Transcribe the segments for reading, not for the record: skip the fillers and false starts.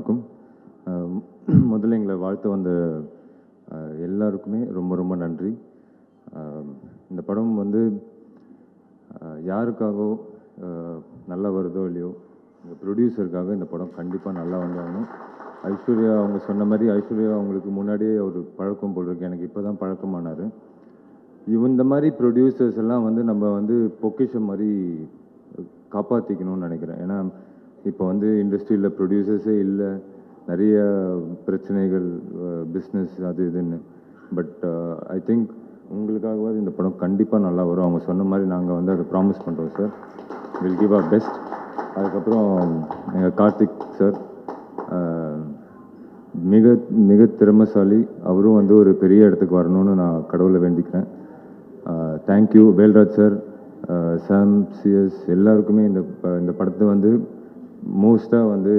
வணக்கம். முதல்ல எங்களை வாழ்த்து வந்த எல்லாருக்குமே ரொம்ப ரொம்ப நன்றி. இந்த படம் வந்து யாருக்காகவோ நல்லா வருதோ இல்லையோ, இந்த ப்ரொடியூசருக்காக இந்த படம் கண்டிப்பாக நல்லா வந்தாகணும். ஐஸ்வர்யா அவங்க சொன்ன மாதிரி, ஐஸ்வர்யா அவங்களுக்கு முன்னாடியே ஒரு பழக்கம் போல் இருக்கு, எனக்கு இப்போ தான் பழக்கமானார். இந்த மாதிரி ப்ரொடியூசர்ஸ் எல்லாம் வந்து நம்ம வந்து பொக்கிஷம் மாதிரி காப்பாற்றிக்கணும்னு நினைக்கிறேன். ஏன்னா இப்போ வந்து இண்டஸ்ட்ரியில் ப்ரொடியூசர்ஸே இல்லை, நிறைய பிரச்சனைகள், பிஸ்னஸ் அது இதுன்னு. பட் ஐ திங்க் உங்களுக்காகவாது இந்த படம் கண்டிப்பாக நல்லா வரும். அவங்க சொன்ன மாதிரி நாங்கள் வந்து அதை ப்ராமிஸ் பண்ணுறோம் sir. Will give our best. அதுக்கப்புறம் எங்கள் கார்த்திக் சார் மிக மிக திறமைசாலி. அவரும் வந்து ஒரு பெரிய இடத்துக்கு வரணும்னு நான் கடவுளை வேண்டிக்கிறேன். தேங்க்யூ வேல்ராஜ் சார், சாம், சிஎஸ் எல்லாருக்குமே. இந்த படத்தை வந்து மோஸ்ட்டாக வந்து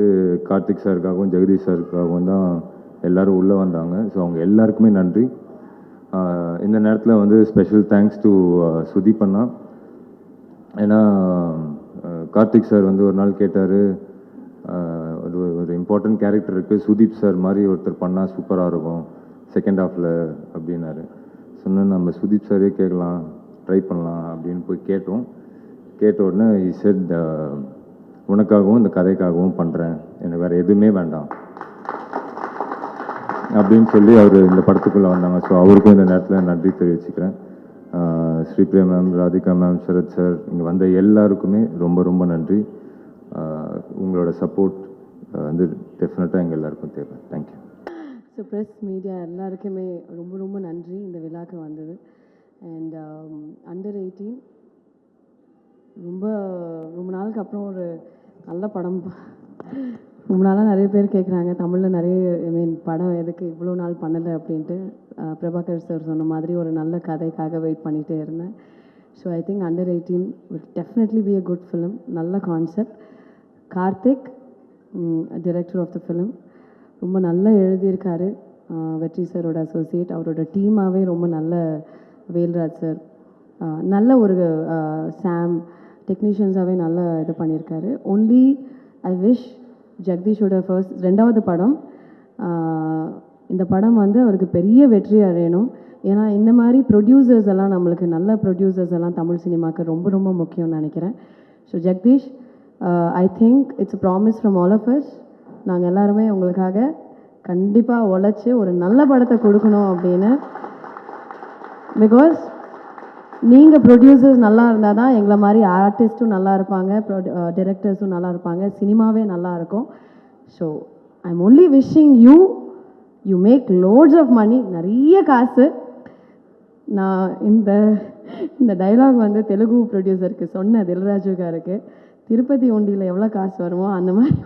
கார்த்திக் சாருக்காகவும் ஜெகதீஷ் சாருக்காகவும் தான் எல்லோரும் உள்ளே வந்தாங்க. ஸோ அவங்க எல்லாருக்குமே நன்றி. இந்த நேரத்தில் வந்து ஸ்பெஷல் தேங்க்ஸ் டு சுதீப் அண்ணா. ஏன்னா கார்த்திக் சார் வந்து ஒரு நாள் கேட்டார், ஒரு இம்பார்ட்டன்ட் கேரக்டர் இருக்குது, சுதீப் சார் மாதிரி ஒருத்தர் பண்ணால் சூப்பராக இருக்கும் செகண்ட் ஹாஃபில் அப்படின்னாரு. சொன்னேன் நம்ம சுதீப் சாரே கேட்கலாம், ட்ரை பண்ணலாம் அப்படின்னு போய் கேட்ட உடனே he said உனக்காகவும் இந்த கதைக்காகவும் பண்ணுறேன், எனக்கு வேறு எதுவுமே வேண்டாம் அப்படின்னு சொல்லி அவர் இந்த படத்துக்குள்ளே வந்தாங்க. ஸோ அவருக்கும் இந்த நேரத்தில் நன்றி தெரிவிச்சுக்கிறேன். Sripriya ma'am, Radhika ma'am, Sarath sir, இங்கே வந்த எல்லாருக்குமே ரொம்ப ரொம்ப நன்றி. உங்களோட சப்போர்ட் வந்து டெஃபினட்டாக எங்கள் எல்லாருக்கும் தேவை. தேங்க்யூ. ஸோ ப்ரெஸ் மீடியா எல்லாருக்குமே ரொம்ப ரொம்ப நன்றி இந்த விழாக்கு வந்தது. அண்ட் அண்டர் 18 ரொம்ப நாளுக்கு அப்புறம் ஒரு நல்ல படம். ரொம்ப நாளாக நிறைய பேர் கேட்குறாங்க தமிழில் நிறைய படம் எதுக்கு இவ்வளோ நாள் பண்ணலை அப்படின்ட்டு. பிரபாகர் சார் சொன்ன மாதிரி ஒரு நல்ல கதைக்காக வெயிட் பண்ணிகிட்டே இருந்தேன். So I think under 18 will definitely be a good film. நல்ல concept. Karthik director of the film ரொம்ப நல்லா எழுதியிருக்காரு. வெற்றி சாரோட அசோசியேட், அவரோட டீமாகவே ரொம்ப நல்ல. வேல்ராஜ் சார் நல்ல ஒரு சாம் டெக்னீஷியன்ஸாகவே நல்லா இது பண்ணியிருக்காரு. ஒன்லி ஐ விஷ் ஜெகதீஷோட ரெண்டாவது படம், இந்த படம் வந்து அவருக்கு பெரிய வெற்றி அடையணும். ஏன்னா இந்த மாதிரி ப்ரொடியூசர்ஸ் எல்லாம், நம்மளுக்கு நல்ல ப்ரொடியூசர்ஸ் எல்லாம் தமிழ் சினிமாவுக்கு ரொம்ப ரொம்ப முக்கியம்னு நினைக்கிறேன். So Jagadish, I think it's a promise from all of us. நாங்கள் எல்லாருமே உங்களுக்காக கண்டிப்பாக உழைச்சி ஒரு நல்ல படத்தை கொடுக்கணும் அப்படின்னு. பிகாஸ் நீங்கள் ப்ரொடியூசர்ஸ் நல்லா இருந்தால் தான் எங்களை மாதிரி ஆர்டிஸ்ட்டும் நல்லா இருப்பாங்க, டிரெக்டர்ஸும் நல்லா இருப்பாங்க, சினிமாவே நல்லா இருக்கும். So I am only wishing you make lots of money, நிறைய காசு. நான் இந்த டைலாக் வந்து தெலுங்கு ப்ரொடியூசருக்கு சொன்ன தில்ராஜுக்காருக்கு, திருப்பதி ஒண்டியில் எவ்வளோ காசு வருமோ அந்த மாதிரி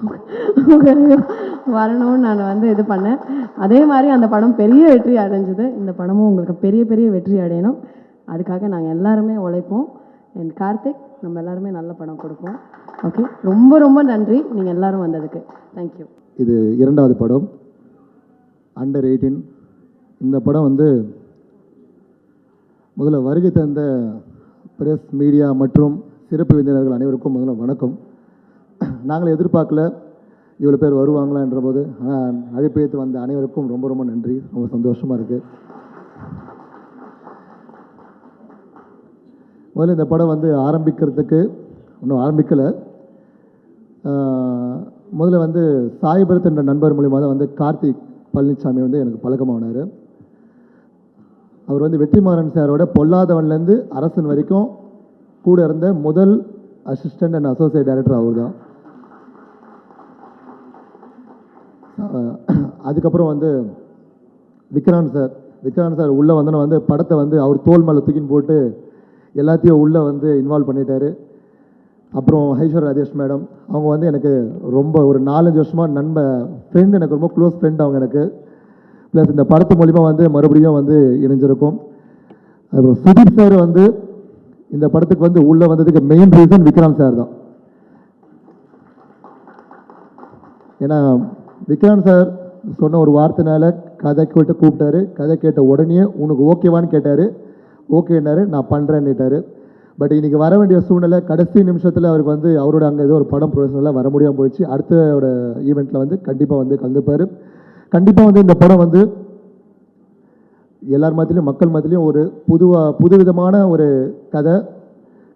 வரணும்னு நான் வந்து இது பண்ணேன். அதே மாதிரி அந்த படம் பெரிய வெற்றி அடைஞ்சுது. இந்த படமும் உங்களுக்கு பெரிய பெரிய வெற்றி அடையணும். அதுக்காக நாங்கள் எல்லாருமே உழைப்போம். அண்ட் கார்த்திக், நம்ம எல்லாருமே நல்ல படம் கொடுப்போம். ஓகே, ரொம்ப ரொம்ப நன்றி நீங்கள் எல்லோரும் வந்ததுக்கு. தேங்க்யூ. இது இரண்டாவது படம் அண்டர் 18. இந்த படம் வந்து முதல்ல வருகை தந்த பிரஸ் மீடியா மற்றும் சிறப்பு விருந்தினர்கள் அனைவருக்கும் முதல்ல வணக்கம். நாங்கள் எதிர்பார்க்கல இவ்வளோ பேர் வருவாங்களான்ற போது, ஆனால் அழைப்பு ஏற்று வந்த அனைவருக்கும் ரொம்ப ரொம்ப நன்றி. ரொம்ப சந்தோஷமாக இருக்குது. முதல்ல இந்த படம் வந்து ஆரம்பிக்கிறதுக்கு இன்னும் ஆரம்பிக்கலை. முதல்ல வந்து சாய்பரத் என்ற நண்பர் மூலியமாக தான் வந்து கார்த்திக் பழனிசாமி வந்து எனக்கு பழக்கமானார். அவர் வந்து வெற்றிமாறன் சாரோட பொல்லாதவன்லேருந்து அரசன் வரைக்கும் கூட இருந்த முதல் அசிஸ்டன்ட் அண்ட் அசோசியேட் டைரக்டர் அவர் தான். அதுக்கப்புறம் வந்து விக்ராந்த் சார் உள்ளே வந்தோன்னா வந்து படத்தை வந்து அவர் தோல் மேலே தூக்கின்னு போட்டு எல்லாத்தையும் உள்ளே வந்து இன்வால்வ் பண்ணிட்டார். அப்புறம் ஐஸ்வர்யா ராஜேஷ் மேடம், அவங்க வந்து எனக்கு ரொம்ப ஒரு 4-5 வருஷமாக ஃப்ரெண்டு, எனக்கு ரொம்ப க்ளோஸ் ஃப்ரெண்ட் அவங்க எனக்கு. ப்ளஸ் இந்த படத்து மூலிமா வந்து மறுபடியும் வந்து இணைஞ்சிருக்கும். அப்புறம் சுதீப் சார் வந்து இந்த படத்துக்கு வந்து உள்ளே வந்ததுக்கு மெயின் ரீசன் விக்ராந்த் சார் தான். ஏன்னா விக்ராந்த் சார் சொன்ன ஒரு வார்த்தைனால கதை கேட்டு கூப்பிட்டாரு. கதை கேட்ட உடனே உனக்கு ஓகேவான்னு கேட்டார். ஓகேன்னாரு, நான் பண்ணுறேன்னுட்டார். பட் இன்றைக்கி வர வேண்டிய சூழ்நிலை கடைசி நிமிஷத்தில் அவருக்கு வந்து அவரோட அங்கே ஏதோ ஒரு படம் ப்ரொஃபஷனலாக வர முடியாமல் போயிடுச்சு. அடுத்தோட ஈவெண்ட்டில் வந்து கண்டிப்பாக வந்து கலந்துப்பார். கண்டிப்பாக வந்து இந்த படம் வந்து எல்லார் மத்தியிலையும் மக்கள் மத்தியிலையும் ஒரு புதுவிதமான ஒரு கதை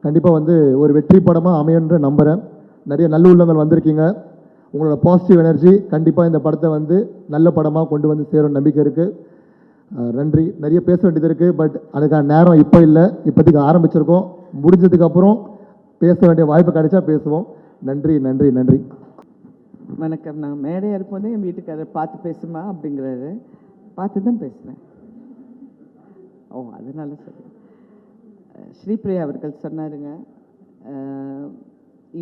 கண்டிப்பாக வந்து ஒரு வெற்றி படமாக அமையன்ற நம்புகிறேன். நிறைய நல்ல உள்ளங்கள் வந்திருக்கீங்க. உங்களோட பாசிட்டிவ் எனர்ஜி கண்டிப்பாக இந்த படத்தை வந்து நல்ல படமாக கொண்டு வந்து சேரும் நம்பிக்கை இருக்குது. நன்றி. நிறைய பேச வேண்டியது இருக்குது, பட் அதுக்கான நேரம் இப்போ இல்லை. இப்போதைக்கு ஆரம்பிச்சிருக்கோம். முடிஞ்சதுக்கப்புறம் பேச வேண்டிய வாய்ப்பு கிடைச்சா பேசுவோம். நன்றி நன்றி நன்றி. வணக்கம். நான் மேடையாக இருப்போதே என் வீட்டுக்காரர் பார்த்து பேசுமா அப்படிங்கிறாரு. பார்த்து தான் பேசுகிறேன். ஓ, அதனால சரி. ஸ்ரீபிரியா அவர்கள் சொன்னாருங்க,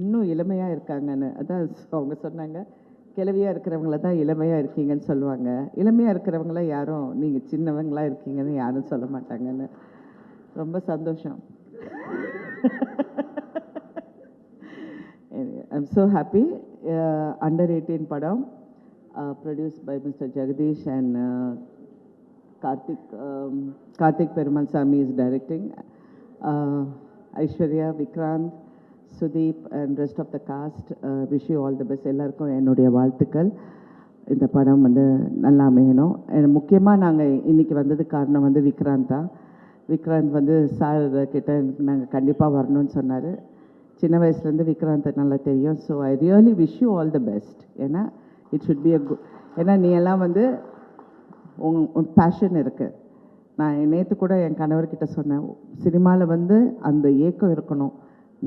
இன்னும் இளமையாக இருக்காங்கன்னு. அதான் அவங்க சொன்னாங்க, கிழவியாக இருக்கிறவங்கள தான் இளமையாக இருக்கீங்கன்னு சொல்லுவாங்க. இளமையாக இருக்கிறவங்கள யாரும் நீங்கள் சின்னவங்களா இருக்கீங்கன்னு யாரும் சொல்ல மாட்டாங்கன்னு. ரொம்ப சந்தோஷம். I'm so happy. அண்டர் 18 படம் produce by mister Jagadish and Karthik Perumalsamy is directing. Aishwarya, Vikrant, Sudeep and rest of the cast, wish you all the best. எல்லாருக்கும் என்னுடைய வாழ்த்துக்கள். இந்த படம் வந்து நல்லா அமையணும். முக்கியமாக நாங்கள் இன்றைக்கி வந்ததுக்கு காரணம் வந்து விக்ராந்த் தான். விக்ராந்த் வந்து சார் கிட்ட நாங்கள் கண்டிப்பாக வரணும்னு சொன்னார். சின்ன வயசுலேருந்து விக்ராந்த் நல்லா தெரியும். So I really wish you all the best. ஏன்னா இட் ஷுட் பி ஏன்னா நீ எல்லாம் வந்து உன் பேஷன் இருக்குது. நான் நேற்று கூட என் கணவர்கிட்ட சொன்னேன், சினிமாவில் வந்து அந்த ஏக்கம் இருக்கணும்,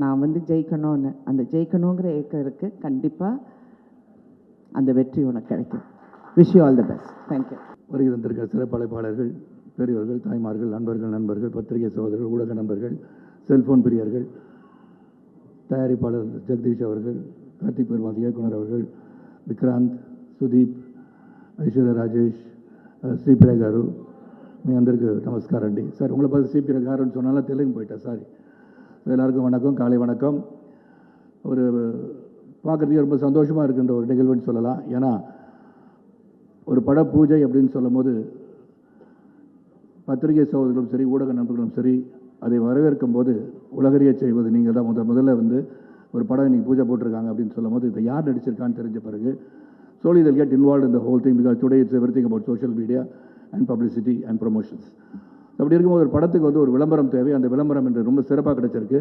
நான் வந்து ஜெயிக்கணும்னு. அந்த ஜெயிக்கணுங்கிற ஏக்கம் இருக்குது. கண்டிப்பாக அந்த வெற்றி உனக்கு கிடைக்கும். Wish you all the best. Thank you. வருகை தந்திருக்கிற சிறப்பழைப்பாளர்கள், பெரியவர்கள், தாய்மார்கள், நண்பர்கள், பத்திரிகை சகோதரர்கள், ஊடக நண்பர்கள், செல்ஃபோன் பிரியர்கள், தயாரிப்பாளர் ஜெகதீஷ் அவர்கள், கார்த்திக் பெருமாள் இயக்குனர் அவர்கள், విక్రాంత్, సుదీప్, ఐశ్వర్య రాజేష్, శ్రీప్రియ గారు, మీ అందరికీ నమస్కారం అండి. సార్ உங்களை பார்த்து శ్రీప్రియ గారుன்னு சொன்னாலும் தெலுங்கு போயிட்டேன், சாரி. எல்லாருக்கும் வணக்கம், காலை வணக்கம். ஒரு பார்க்குறதுக்கு ரொம்ப சந்தோஷமாக இருக்கின்ற ஒரு நிகழ்வுன்னு சொல்லலாம். ஏன்னா ஒரு பட பூஜை அப்படின்னு சொல்லும் போது பத்திரிகை சகோதரர்களும் சரி, ஊடக நண்பர்களும் சரி, அதை வரவேற்கும் போது உலகறிய செய்வது நீங்கள் தான். முதல்ல வந்து ஒரு படம் இன்றைக்கி பூஜை போட்டிருக்காங்க அப்படின்னு சொல்லும் போது இதை யார் நடிச்சிருக்கான்னு தெரிஞ்ச பிறகு slowly they'll get involved in the whole thing, because today it's everything about social media and publicity and promotions. அப்படி இருக்கும்போது ஒரு படத்துக்கு வந்து ஒரு விளம்பரம் தேவை. அந்த விளம்பரம் என்று ரொம்ப சிறப்பாக கிடைச்சிருக்கு.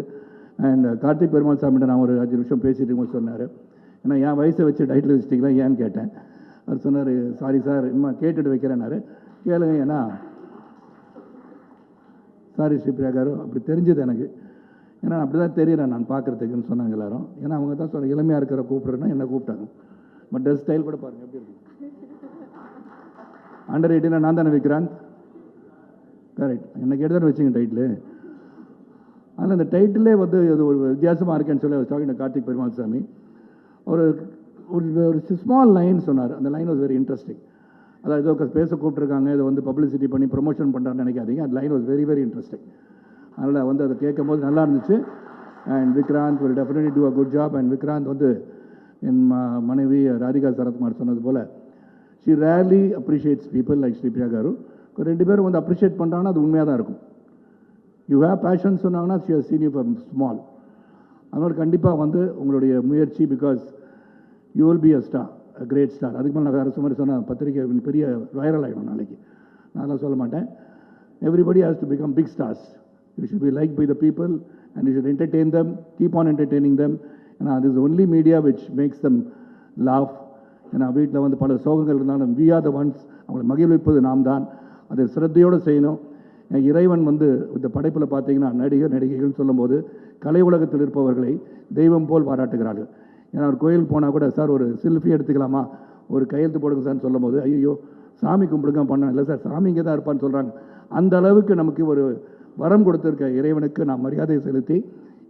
அண்ட் கார்த்திக் பெருமாள் சாமிகிட்ட நான் ஒரு 5 நிமிஷம் பேசிட்டு இருக்கும்போது சொன்னார், ஏன்னா என் வயசை வச்சு டைட்டில் வச்சிட்டிங்களா ஏன்னு கேட்டேன். அவர் சொன்னார், சாரி சார், இன்னும் கேட்டுட்டு வைக்கிறேன்னாரு. கேளுங்க, ஏன்னா சாரி ஸ்ரீப்ரியா காரு, அப்படி தெரிஞ்சது எனக்கு. ஏன்னா அப்படி தான் தெரியுறேன் நான் பார்க்குறதுக்குன்னு சொன்னாங்க எல்லாரும். ஏன்னா அவங்க தான் சொன்ன இளமையாக இருக்கிற கூப்பிட்றேன்னா என்ன கூப்பிட்டாங்க. பட் ட்ரெஸ் ஸ்டைல் கூட பாருங்கள் எப்படி இருக்கு. அண்டர் 18 நான் தானே விக்ராந்த், கரெக்ட். என்ன கேட்டு தானே வச்சுங்க டைட்டிலு. ஆனால் அந்த டைட்டிலே வந்து அது ஒரு வித்தியாசமாக இருக்கேன்னு சொல்லி டாக்கிங் கார்த்திக் பெருமாள் சாமி ஒரு ஒரு ஸ்மால் லைன் சொன்னார். அந்த லைன் வாஸ் வெரி இன்ட்ரெஸ்டிங். அதாவது ஏதோ பேச கூப்பிட்ருக்காங்க, இதை வந்து பப்ளிசிட்டி பண்ணி ப்ரொமோஷன் பண்ணுறான்னு நினைக்காதீங்க. அந்த line was very very interesting. அதனால் வந்து அதை கேட்கும் போது நல்லா இருந்துச்சு. And Vikrant will definitely do a good job. And Vikrant வந்து என் மனைவி ராதிகா சரத்குமார் சொன்னது போல், she rarely appreciates people like Sripriya garu. 2 பேரும் வந்து அப்ரிஷியேட் பண்ணுறாங்கன்னா அது உண்மையாக தான் இருக்கும். யூ ஹேவ் பேஷன் சொன்னாங்கன்னா she has seen you from small. அதனால் கண்டிப்பாக வந்து உங்களுடைய முயற்சி, because you will be a star, a great star. அதுக்கு மேலே நான் வேறு சுமாரி சொன்னால் பத்திரிகை பெரிய வைரல் ஆகிடும் நாளைக்கு. நான் அதெல்லாம் சொல்ல மாட்டேன். Everybody has to become big stars. You should be like by the people and you should entertain them, keep on entertaining them. ஏன்னா அது is only media which makes them laugh. ஏன்னா வீட்டில் வந்து பல சோகங்கள் இருந்தாலும் வி ஆர் த ஒன்ஸ், அவங்களை மகிழ்விப்பது நாம் தான். அதை சிரத்தையோடு செய்யணும். இறைவன் வந்து இந்த படைப்பில் பார்த்தீங்கன்னா நடிகைகள்னு சொல்லும்போது கலை உலகத்தில் இருப்பவர்களை தெய்வம் போல் பாராட்டுகிறார்கள். ஏன்னா ஒரு கோயிலுக்கு போனால் கூட, சார் ஒரு செல்ஃபி எடுத்துக்கலாமா, ஒரு கையெழுத்து போடுங்க சார்னு சொல்லும் போது, ஐயோ சாமி கும்பிடுங்க பண்ண இல்லை சார், சாமி இங்கே தான் இருப்பான்னு சொல்கிறாங்க. அந்த அளவுக்கு நமக்கு ஒரு வரம் கொடுத்திருக்க இறைவனுக்கு நாம் மரியாதை செலுத்தி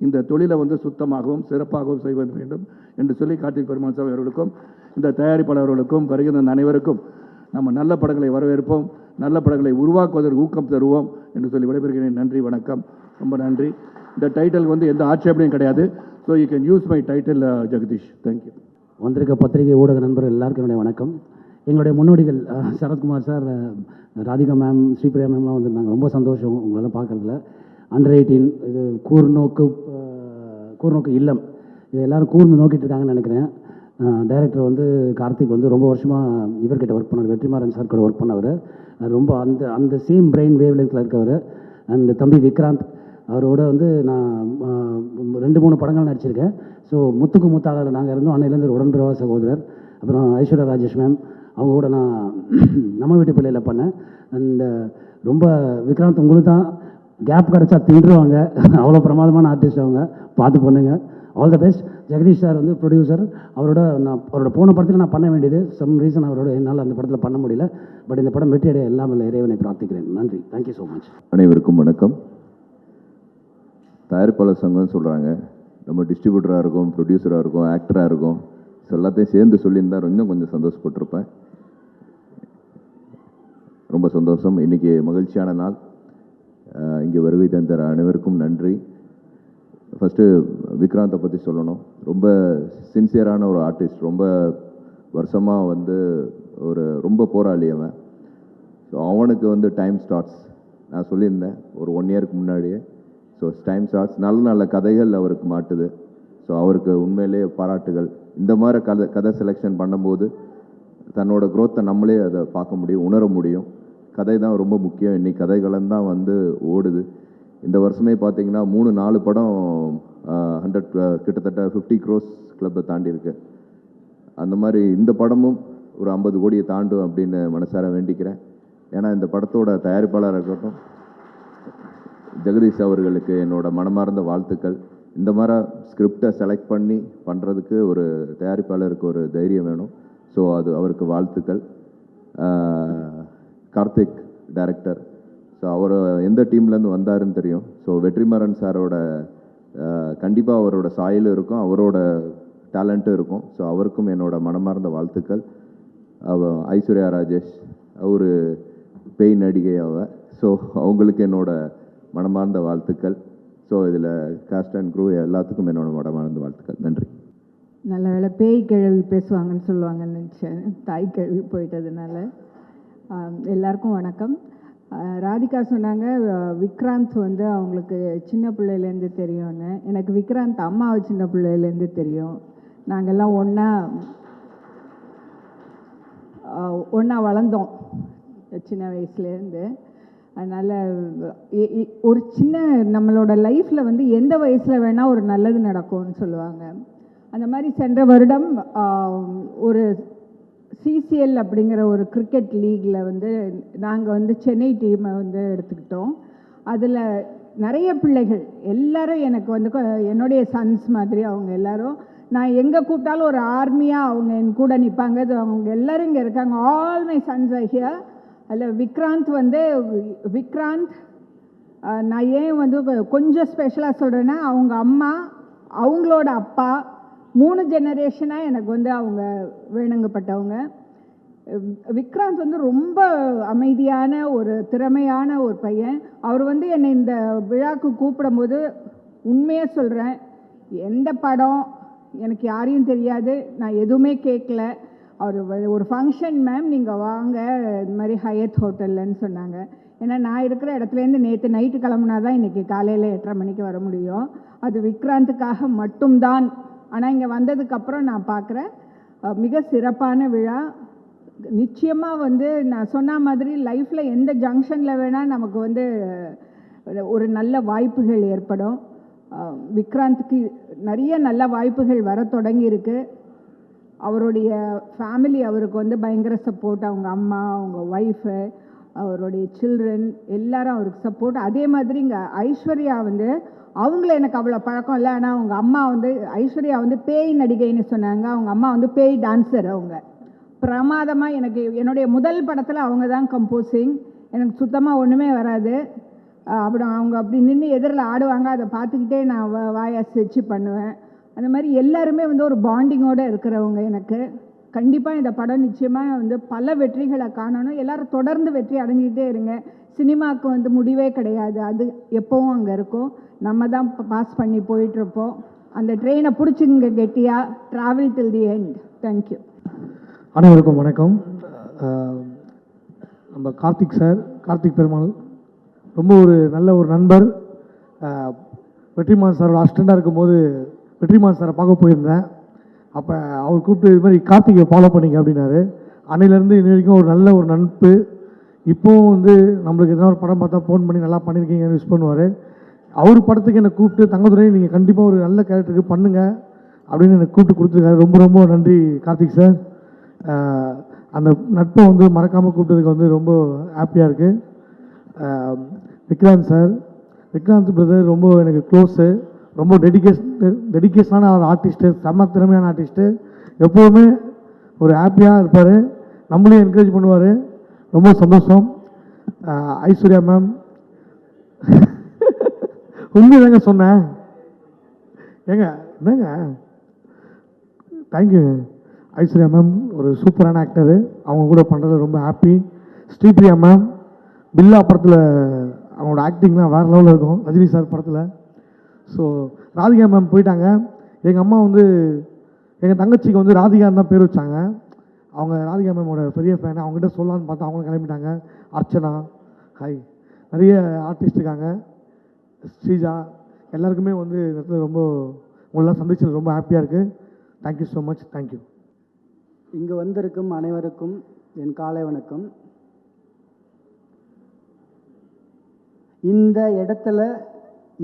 இந்த தொழிலை வந்து சுத்தமாகவும் சிறப்பாகவும் செய்வது வேண்டும் என்று சொல்லி கார்த்திக் பெருமாள் சாமி அவர்களுக்கும் இந்த தயாரிப்பாளர்களுக்கும் வருகின்ற அனைவருக்கும் நம்ம நல்ல படங்களை வரவேற்போம், நல்ல படங்களை உருவாக்குவதற்கு ஊக்கம் தருவோம் என்று சொல்லி விடைபெறுகிறேன். நன்றி, வணக்கம், ரொம்ப நன்றி. இந்த டைட்டில் வந்து எந்த ஆட்சேபனையும் கிடையாது. So you can use my title Jagadish. Thank you. வந்திருக்க பத்திரிகை ஊடக நண்பர்கள் எல்லாருக்கும் என்னுடைய வணக்கம். எங்களுடைய முன்னோடிகள் சரத்குமார் சார், ராதிகா மேம், ஸ்ரீபிரியா மேம்லாம் வந்திருந்தாங்க. ரொம்ப சந்தோஷம் உங்களெல்லாம் பார்க்குறதுல. 18 இது கூர்நோக்கு இல்லம், இது எல்லோரும் கூர்ந்து நோக்கிட்டு இருக்காங்கன்னு நினைக்கிறேன். டைரக்டர் வந்து கார்த்திக் வந்து ரொம்ப வருஷமாக இவர்கிட்ட ஒர்க் பண்ணார், வெற்றிமாறன் சார் கூட ஒர்க் பண்ணவர். ரொம்ப அந்த அந்த சேம் பிரெயின் வேவ் லென்த்தில் இருக்கவர். அண்ட் தம்பி விக்ராந்த் அவரோட வந்து நான் 2-3 படங்கள் நடிச்சிருக்கேன். ஸோ முத்துக்கு முத்தாக நாங்கள் இருந்தோம், அன்னையிலேருந்து உடன்பிறவா சகோதரர். அப்புறம் ஐஸ்வர்யா ராஜேஷ் மேம், அவங்க கூட நான் நம்ம வீட்டு பிள்ளையில் பண்ணேன். அண்டு ரொம்ப விக்ராந்த் உங்களுக்கு தான் கேப் கிடச்சா தின்றுவாங்க, அவ்வளோ பிரமாதமான ஆர்டிஸ்ட் அவங்க, பார்த்து பண்ணுங்க. All the best. Jagadish sir வந்து ப்ரொடியூசர், அவரோட போன படத்தில் நான் பண்ண வேண்டியது சம் ரீசன் அவரோட என்னால் அந்த படத்தில் பண்ண முடியல. பட் இந்த படம் வெற்றி அடைய எல்லாம் இல்லை இறைவனை பிரார்த்திக்கிறேன். நன்றி, தேங்க்யூ ஸோ மச். அனைவருக்கும் வணக்கம். தயாரிப்பாளர் சங்கம்னு சொல்கிறாங்க, நம்ம டிஸ்ட்ரிபியூட்டராக இருக்கும், ப்ரொடியூசராக இருக்கும், ஆக்டராக இருக்கும், ஸோ எல்லாத்தையும் சேர்ந்து சொல்லியிருந்தால் இன்னும் கொஞ்சம் சந்தோஷப்பட்டிருப்பேன். ரொம்ப சந்தோஷம். இன்றைக்கி மகிழ்ச்சியான நாள். இங்கே வருகை தந்த அனைவருக்கும் நன்றி. ஃபஸ்ட்டு விக்ராந்தை பற்றி சொல்லணும். ரொம்ப சின்சியரான ஒரு ஆர்டிஸ்ட், ரொம்ப வருஷமாக வந்து ரொம்ப போராளி அவன். ஸோ அவனுக்கு வந்து டைம் ஸ்டார்ட்ஸ், நான் சொல்லியிருந்தேன் ஒரு 1 இயருக்கு முன்னாடியே. ஸோ டைம் ஸ்டார்ட்ஸ், நல்ல நல்ல கதைகள் அவருக்கு மாட்டுது. ஸோ அவருக்கு உண்மையிலே பாராட்டுகள். இந்த மாதிரி கதை செலெக்ஷன் பண்ணும்போது தன்னோட க்ரோத்தை நம்மளே அதை பார்க்க முடியும், உணர முடியும். கதை தான் ரொம்ப முக்கியம். இன்றைக்கி கதைகளும் தான் வந்து ஓடுது. இந்த வருஷமே பார்த்தீங்கன்னா 3-4 படம் 100 கிட்டத்தட்ட 50 crores கிளப்பை தாண்டி இருக்கு. அந்த மாதிரி இந்த படமும் ஒரு 50 கோடியை தாண்டும் அப்படின்னு மனசார வேண்டிக்கிறேன். ஏன்னா இந்த படத்தோட தயாரிப்பாளராக இருக்கட்டும் ஜெகதீஷ் அவர்களுக்கு என்னோட மனமார்ந்த வாழ்த்துக்கள். இந்த மாதிரி ஸ்கிரிப்டை செலக்ட் பண்ணி பண்ணுறதுக்கு ஒரு தயாரிப்பாளருக்கு ஒரு தைரியம் வேணும். ஸோ அது அவருக்கு வாழ்த்துக்கள். கார்த்திக் டைரக்டர், ஸோ அவர் எந்த டீம்லேருந்து வந்தாருன்னு தெரியும். ஸோ வெற்றிமாறன் சாரோட கண்டிப்பாக அவரோட சாயலும் இருக்கும், அவரோட டேலண்ட்டும் இருக்கும். ஸோ அவருக்கும் என்னோட மனமார்ந்த வாழ்த்துக்கள். ஐஸ்வர்யா ராஜேஷ் ஒரு பேய் நடிகை ஸோ அவங்களுக்கு என்னோட மனமார்ந்த வாழ்த்துக்கள். ஸோ இதில் காஸ்ட் அண்ட் க்ரூ எல்லாத்துக்கும் என்னோட மனமார்ந்த வாழ்த்துக்கள். நன்றி. நல்ல வேளை பேய் கிழவி பேசுவாங்கன்னு சொல்லுவாங்கன்னு நினச்சேன், தாய் கிழவி போயிட்டதுனால. எல்லாருக்கும் வணக்கம். ராதிகா சொன்னாங்க விக்ராந்த் வந்து அவங்களுக்கு சின்ன பிள்ளையிலேருந்து தெரியும்னு. எனக்கு விக்ராந்த் அம்மாவை சின்ன பிள்ளையிலேருந்து தெரியும். நாங்கள்லாம் ஒன்றா வளர்ந்தோம் சின்ன வயசுலேருந்து. அதனால் ஒரு சின்ன நம்மளோட லைஃப்பில் வந்து எந்த வயசில் வேணால் ஒரு நல்லது நடக்கும்னு சொல்லுவாங்க. அந்த மாதிரி சென்ற வருடம் ஒரு சிசிஎல் அப்படிங்கிற ஒரு கிரிக்கெட் லீகில் வந்து நாங்கள் வந்து சென்னை டீமை வந்து எடுத்துக்கிட்டோம். அதில் நிறைய பிள்ளைகள் எல்லாரும் எனக்கு வந்து என்னுடைய சன்ஸ் மாதிரி அவங்க எல்லாரும், நான் எங்கே கூப்பிட்டாலும் ஒரு ஆர்மியாக அவங்க என் கூட நிற்பாங்க. அவங்க எல்லோரும் இங்கே இருக்காங்க, all my sons I here. அதில் விக்ராந்த் நான் ஏன் வந்து கொஞ்சம் ஸ்பெஷலாக சொல்கிறேன்னா, அவங்க அம்மா அவங்களோட அப்பா 3 ஜெனரேஷனாக எனக்கு வந்து அவங்க வேணுங்கப்பட்டவங்க. விக்ராந்த் வந்து ரொம்ப அமைதியான ஒரு திறமையான ஒரு பையன். அவர் வந்து என்னை இந்த விழாவுக்கு கூப்பிடும்போது உண்மையாக சொல்கிறேன், எந்த படம் எனக்கு யாரையும் தெரியாது, நான் எதுவுமே கேட்கல. அவர் ஒரு ஃபங்க்ஷன் மேம் நீங்கள் வாங்க இந்த மாதிரி ஹயத் ஹோட்டல்லன்னு சொன்னாங்க. ஏன்னா நான் இருக்கிற இடத்துலேருந்து நேற்று நைட்டு கிளம்புனா தான் இன்றைக்கி காலையில் 8:30 மணிக்கு வர முடியும். அது விக்ராந்துக்காக மட்டும்தான். ஆனால் இங்கே வந்ததுக்கப்புறம் நான் பார்க்குறேன் மிக சிறப்பான விழா. நிச்சயமாக வந்து நான் சொன்ன மாதிரி லைஃப்பில் எந்த ஜங்ஷனில் வேணால் நமக்கு வந்து ஒரு நல்ல வாய்ப்புகள் ஏற்படும். விக்ராந்துக்கு நிறைய நல்ல வாய்ப்புகள் வர தொடங்கியிருக்கு. அவருடைய ஃபேமிலி அவருக்கு வந்து பயங்கர சப்போர்ட். அவங்க அம்மா, அவங்க ஒய்ஃபு, அவருடைய சில்ட்ரன் எல்லாரும் அவருக்கு சப்போர்ட். அதே மாதிரி இங்கே ஐஸ்வர்யா வந்து அவங்கள எனக்கு அவ்வளோ பழக்கம் இல்லை. ஆனால் அவங்க அம்மா வந்து ஐஸ்வர்யா வந்து பேய் நடிகைன்னு சொன்னாங்க. அவங்க அம்மா வந்து பேய் டான்ஸர். அவங்க பிரமாதமாக எனக்கு என்னுடைய முதல் படத்தில் அவங்க தான் கம்போசிங். எனக்கு சுத்தமாக ஒன்றுமே வராது. அவங்க அப்படி நின்று எதிரில் ஆடுவாங்க, அதை பார்த்துக்கிட்டே நான் வாயை சிரிச்சு பண்ணுவேன். அந்த மாதிரி எல்லாருமே வந்து ஒரு பாண்டிங்கோடு இருக்கிறவங்க. எனக்கு கண்டிப்பாக இந்த படம் நிச்சயமாக வந்து பல வெற்றிகளை காணணும். எல்லோரும் தொடர்ந்து வெற்றி அடைஞ்சிக்கிட்டே இருங்க. சினிமாவுக்கு வந்து முடிவே கிடையாது, அது எப்போவும் அங்கே இருக்கும். நம்ம தான் பாஸ் பண்ணி போயிட்டுருப்போம். அந்த ட்ரெயினை பிடிச்சிங்க கெட்டியாக. Travel till the end. Thank you. அனைவருக்கும் வணக்கம். நம்ம கார்த்திக் சார், கார்த்திக் பெருமாள் ரொம்ப ஒரு நல்ல ஒரு நண்பர். வெற்றிமாறன் சாரோட அசிஸ்டண்டாக இருக்கும்போது வெற்றிமாறன் சாரை பார்க்க போயிருந்தேன். அப்போ அவர் கூப்பிட்டு இது மாதிரி கார்த்திகை ஃபாலோ பண்ணிங்க அப்படின்னாரு. அன்னையிலேருந்து இன்ன வரைக்கும் ஒரு நல்ல ஒரு நட்பு. இப்போவும் வந்து நம்மளுக்கு எதனா ஒரு படம் பார்த்தா ஃபோன் பண்ணி நல்லா பண்ணியிருக்கீங்கன்னு விஷ் பண்ணுவார். அவர் படத்துக்கு என்னை கூப்பிட்டு தங்கதுரை நீங்கள் கண்டிப்பாக ஒரு நல்ல கேரக்டருக்கு பண்ணுங்கள் அப்படின்னு எனக்கு கூப்பிட்டு கொடுத்துருக்காரு. ரொம்ப ரொம்ப நன்றி கார்த்திக் சார். அந்த நட்பை வந்து மறக்காமல் கூப்பிட்டதுக்கு வந்து ரொம்ப ஹாப்பியாக இருக்குது. விக்ராந்த் சார், விக்ராந்த் பிரதர் ரொம்ப எனக்கு க்ளோஸு. ரொம்ப டெடிகேஷனான ஒரு ஆர்டிஸ்ட்டு, செம்ம திறமையான ஆர்டிஸ்ட்டு. எப்போவுமே ஒரு ஹாப்பியாக இருப்பார், நம்மளையும் என்கரேஜ் பண்ணுவார். ரொம்ப சந்தோஷம். ஐஸ்வர்யா மேம் உண்மைதாங்க சொன்னேன். ஏங்க என்னங்க, தேங்க்யூ. ஐஸ்வர்யா மேம் ஒரு சூப்பரான ஆக்டரு, அவங்க கூட பண்ணுறது ரொம்ப ஹாப்பி. ஸ்ரீபிரியா மேம் பில்லா படத்தில் அவங்களோட ஆக்டிங்லாம் வேறு லெவலில் இருக்கும், ரஜினி சார் படத்தில். ஸோ ராதிகா மேம் போயிட்டாங்க. எங்கள் அம்மா வந்து எங்கள் தங்கச்சிக்கு வந்து ராதிகான்னு தான் பேர் வச்சாங்க. அவங்க ராதிகா மேமோட பெரிய ஃபேன். அவங்ககிட்ட சொல்லலான்னு பார்த்தா அவங்களும் கிளம்பிட்டாங்க. அர்ச்சனா, ஹாய், நிறைய ஆர்டிஸ்ட் இருக்காங்க, ஸ்ரீஜா, எல்லாருக்குமே வந்து இந்த இடத்துல ரொம்ப உங்களெலாம் சந்திச்சது ரொம்ப ஹாப்பியாக இருக்குது. Thank you so much. தேங்க்யூ. இங்கு வந்திருக்கும் அனைவருக்கும் என் காலை வணக்கம். இந்த இடத்துல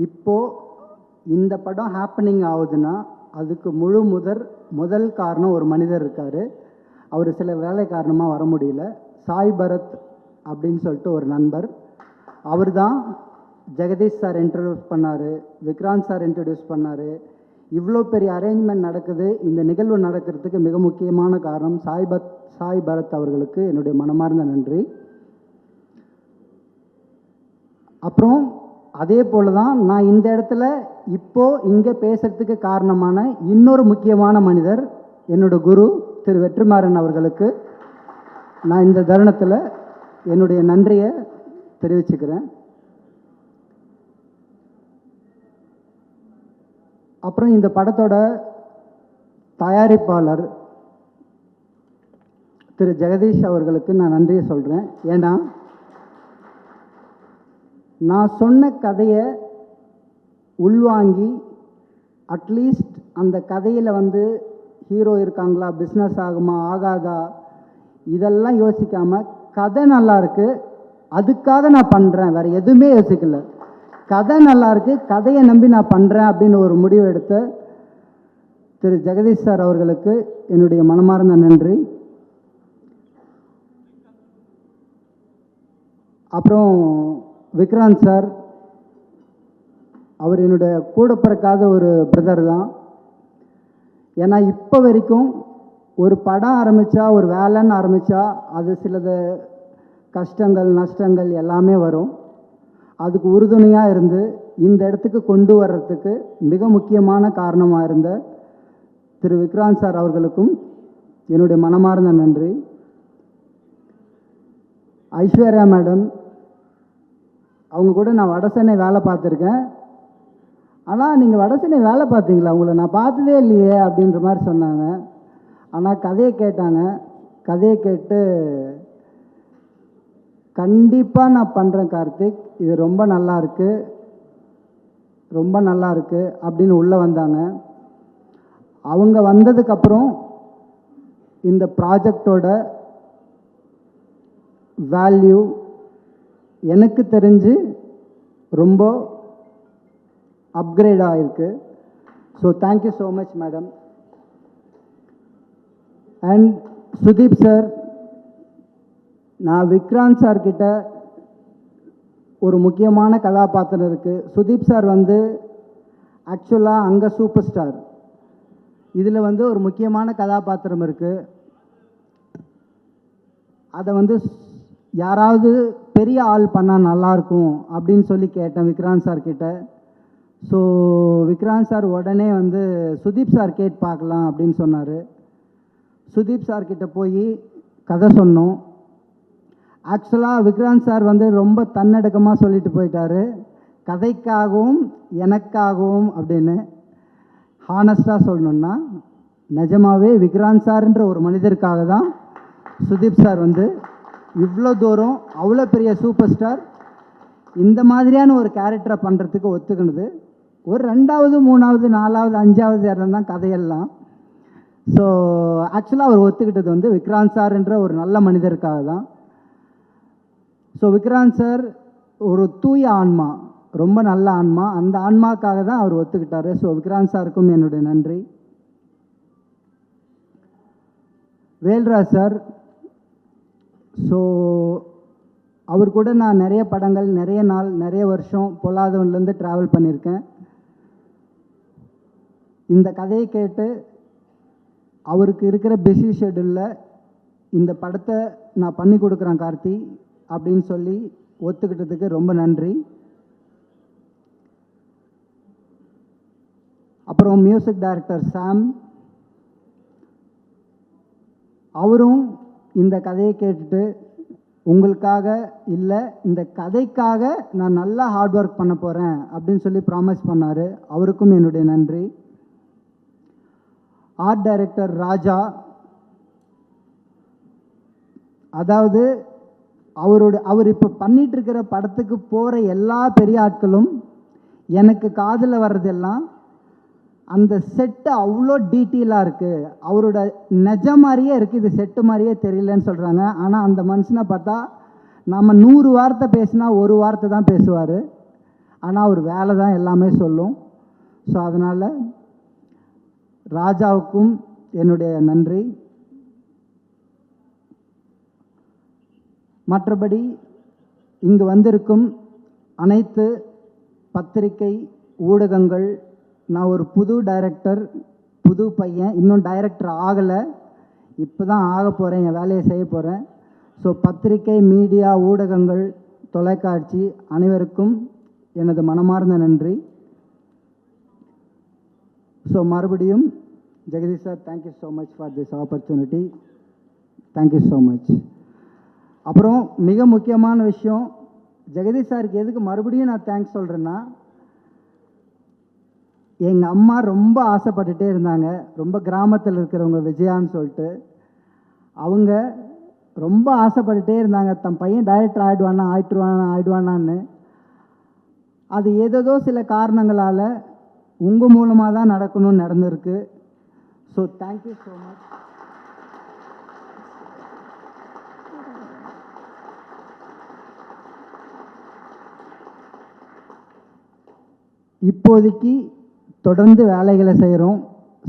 இப்போது இந்த படம் ஹேப்பனிங் ஆகுதுன்னா அதுக்கு முதல் காரணம் ஒரு மனிதர் இருக்கார். அவர் சில வேலை காரணமாக வர முடியல. சாய் பரத் அப்படின்னு சொல்லிட்டு ஒரு நண்பர். அவர் தான் ஜெகதீஷ் சார் இன்ட்ரடியூஸ் பண்ணார், விக்ராந்த் சார் இன்ட்ரடியூஸ் பண்ணார். இவ்வளோ பெரிய அரேஞ்ச்மெண்ட் நடக்குது, இந்த நிகழ்வு நடக்கிறதுக்கு மிக முக்கியமான காரணம் சாய் பரத் அவர்களுக்கு என்னுடைய மனமார்ந்த நன்றி. அப்புறம் அதே போல் தான் நான் இந்த இடத்துல இப்போது இங்கே பேசுகிறதுக்கு காரணமான இன்னொரு முக்கியமான மனிதர் என்னோட குரு திரு வெற்றிமாறன் அவர்களுக்கு நான் இந்த தருணத்தில் என்னுடைய நன்றியை தெரிவிச்சுக்கிறேன். அப்புறம் இந்த படத்தோட தயாரிப்பாளர் திரு ஜெகதீஷ் அவர்களுக்கு நான் நன்றியை சொல்கிறேன். ஏன்னா நான் சொன்ன கதையை உள்வாங்கி அட்லீஸ்ட் அந்த கதையில் வந்து ஹீரோ இருக்காங்களா, பிஸ்னஸ் ஆகுமா ஆகாதா, இதெல்லாம் யோசிக்காமல் கதை நல்லா இருக்குது அதுக்காக நான் பண்ணுறேன், வேறு எதுவுமே யோசிக்கல, கதை நல்லா இருக்குது கதையை நம்பி நான் பண்ணுறேன் அப்படின்னு ஒரு முடிவு எடுத்த திரு ஜெகதீஷ் சார் அவர்களுக்கு என்னுடைய மனமார்ந்த நன்றி. அப்புறம் விக்ராந்த் சார், அவர் என்னுடைய கூட பிறக்காத ஒரு பிரதர் தான். ஏன்னா இப்போ வரைக்கும் ஒரு படம் ஆரம்பித்தா, ஒரு வேலைன்னு ஆரம்பித்தா அது சிலது கஷ்டங்கள் நஷ்டங்கள் எல்லாமே வரும். அதுக்கு உறுதுணையாக இருந்து இந்த இடத்துக்கு கொண்டு வர்றதுக்கு மிக முக்கியமான காரணமாக இருந்த திரு விக்ராந்த் சார் அவர்களுக்கும் என்னுடைய மனமார்ந்த நன்றி. ஐஸ்வர்யா மேடம், அவங்க கூட நான் வடசென்னை வேலை பார்த்துருக்கேன். ஆனால் நீங்கள் வடசென்னை வேலை பார்த்தீங்களா, உங்களை நான் பார்த்ததே இல்லையே அப்படின்ற மாதிரி சொன்னாங்க. ஆனால் கதையை கேட்டாங்க, கதையை கேட்டு கண்டிப்பாக நான் பண்ணுறேன் கார்த்திக், இது ரொம்ப நல்லா இருக்குது ரொம்ப நல்லா இருக்குது அப்படின்னு உள்ளே வந்தாங்க. அவங்க வந்ததுக்கப்புறம் இந்த ப்ராஜெக்டோட வேல்யூ எனக்கு தெரிஞ்சு ரொம்ப அப்கிரேட் ஆகிருக்கு. So thank you so much madam. And Sudeep sir, நான் விக்ராந்த் சார்கிட்ட ஒரு முக்கியமான கதாபாத்திரம் இருக்குது. சுதீப் சார் வந்து ஆக்சுவலாக அங்கே சூப்பர் ஸ்டார், இதில் வந்து ஒரு முக்கியமான கதாபாத்திரம் இருக்குது. அதை வந்து யாராவது பெரிய ஆள் பண்ணால் நல்லாயிருக்கும் அப்படின்னு சொல்லி கேட்டேன் விக்ராந்த் சார்கிட்ட. ஸோ விக்ராந்த் சார் உடனே வந்து சுதீப் சார் கேட்டு பார்க்கலாம் அப்படின்னு சொன்னார். சுதீப் சார்கிட்ட போய் கதை சொன்னோம். ஆக்சுவலாக விக்ராந்த் சார் வந்து ரொம்ப தன்னடக்கமாக சொல்லிட்டு போயிட்டார், கதைக்காகவும் எனக்காகவும் அப்படின்னு. ஹானஸ்டாக சொல்லணுன்னா நிஜமாகவே விக்ராந்த் சார்ன்ற ஒரு மனிதருக்காக தான் சுதீப் சார் வந்து இவ்வளோ தூரம், அவ்வளோ பெரிய சூப்பர் ஸ்டார், இந்த மாதிரியான ஒரு கேரக்டரை பண்ணுறதுக்கு ஒத்துக்கினது. ஒரு 2வது 3வது 4வது 5வது இடம் தான் கதையெல்லாம். ஸோ ஆக்சுவலாக அவர் ஒத்துக்கிட்டது வந்து விக்ராந்த் சார்ன்ற ஒரு நல்ல மனிதருக்காக தான். ஸோ விக்ராந்த் சார் ஒரு தூய ஆன்மா, ரொம்ப நல்ல ஆன்மா, அந்த ஆன்மாக்காக தான் அவர் ஒத்துக்கிட்டாரு. ஸோ விக்ராந்த் சாருக்கும் என்னுடைய நன்றி. வேல்ராஜ் சார், ஸோ அவர் கூட நான் நிறைய படங்கள், நிறைய நாள், நிறைய வருஷம் பொல்லாதவன்லேருந்து ட்ராவல் பண்ணியிருக்கேன். இந்த கதையை கேட்டு அவருக்கு இருக்கிற பிஸி ஷெட்யூலில் இந்த படத்தை நான் பண்ணி கொடுக்குறேன் கார்த்தி அப்படின்னு சொல்லி ஒத்துக்கிட்டதுக்கு ரொம்ப நன்றி. அப்புறம் மியூசிக் டைரக்டர் சாம், அவரும் இந்த கதையை கேட்டுட்டு உங்களுக்காக இல்லை, இந்த கதைக்காக நான் நல்லா ஹார்ட் ஒர்க் பண்ண போகிறேன் அப்படின்னு சொல்லி ப்ராமிஸ் பண்ணார். அவருக்கும் என்னுடைய நன்றி. ஆர்ட் டைரக்டர் ராஜா, அதாவது அவர் இப்போ பண்ணிட்டு இருக்கிற படத்துக்கு போகிற எல்லா பெரிய ஆட்களும் எனக்கு காதில் வர்றதெல்லாம் அந்த செட்டு அவ்வளோ டீட்டெயிலாக இருக்குது, அவரோட நெஜ மாதிரியே இருக்குது, இது செட்டு மாதிரியே தெரியலன்னு சொல்கிறாங்க. ஆனால் அந்த மனுஷனை பார்த்தா நம்ம 100 வார்த்தை பேசினா 1 வார்த்தை தான் பேசுவார். ஆனால் அவர் வேலை தான் எல்லாமே சொல்லும். ஸோ அதனால் ராஜாவுக்கும் என்னுடைய நன்றி. மற்றபடி இங்கு வந்திருக்கும் அனைத்து பத்திரிகை ஊடகங்கள், நான் ஒரு புது டைரக்டர், புது பையன், இன்னும் டைரக்டர் ஆகலை, இப்போ தான் ஆக போகிறேன், என் வேலையை செய்ய போகிறேன். ஸோ பத்திரிகை, மீடியா, ஊடகங்கள், தொலைக்காட்சி அனைவருக்கும் எனது மனமார்ந்த நன்றி. ஸோ மறுபடியும் Jagadish sir, thank you so much for this opportunity. Thank you so much. அப்புறம் மிக முக்கியமான விஷயம், ஜெகதீஷ் சாருக்கு எதுக்கு மறுபடியும் நான் தேங்க்ஸ் சொல்கிறேன்னா, எங்கள் அம்மா ரொம்ப ஆசைப்பட்டுட்டே இருந்தாங்க, ரொம்ப கிராமத்தில் இருக்கிறவங்க விஜயான்னு சொல்லிட்டு, அவங்க ரொம்ப ஆசைப்பட்டுட்டே இருந்தாங்க தன் பையன் டைரக்டர் ஆயிடுவானான்னு. அது ஏதோ சில காரணங்களால் உங்கள் மூலமாக தான் நடக்கணும்னு நடந்திருக்கு. So thank you so much. இப்போதைக்கு தொடர்ந்து வேலைகளை செய்கிறோம்.